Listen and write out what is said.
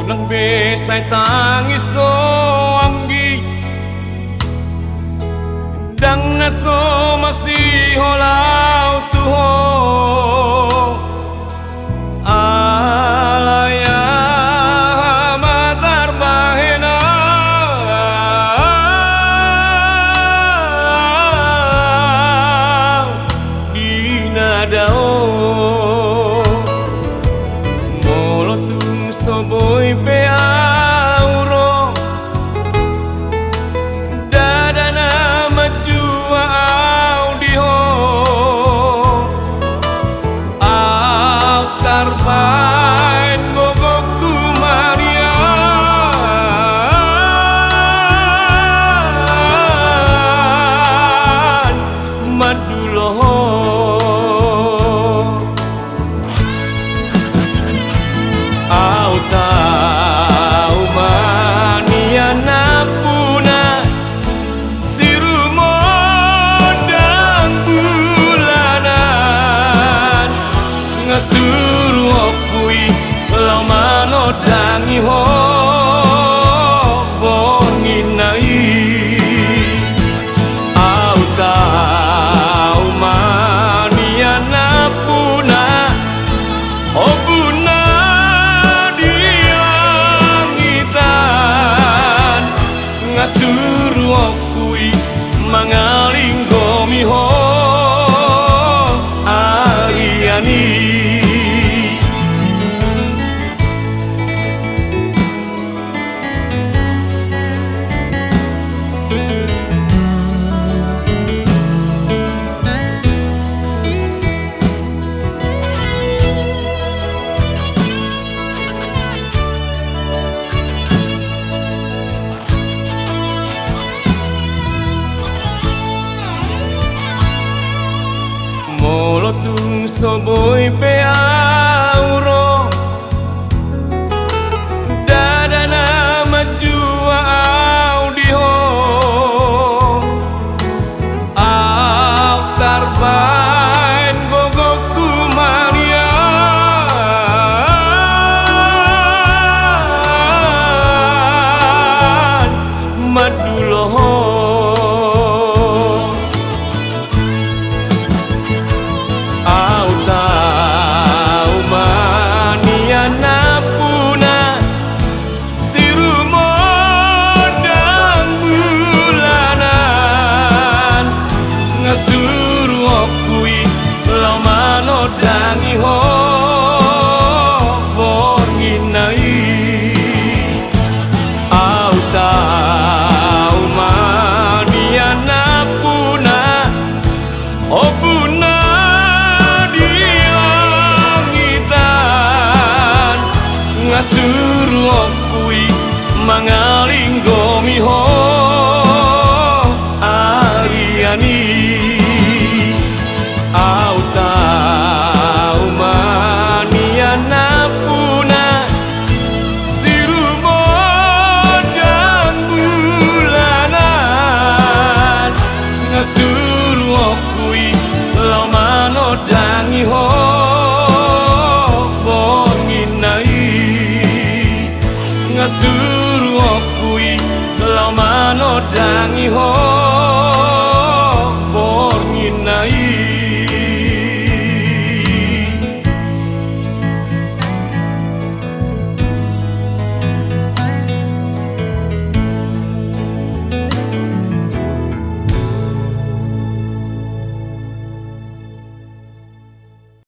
nang besay tangis so amgi dang na so masiholau tuho alaya matar bahena dinadao molotung soboy pe auro dadana majua au diho au tarbain gogoku maria maduloho au tau maniana puna sirumo dan bulanan ngasuru okui lamano dangi ho bonginai au tau maniana puna obuna ngasuru okui mangalinggomi ho aliani molotung soboy pe auro dadana majua au diho au tarbain gogoku maria maduloho au tau maniana puna sirumo dan bulanan ngasuru okui lamano dangi ho bonginai au tau maniana puna obuna ngasur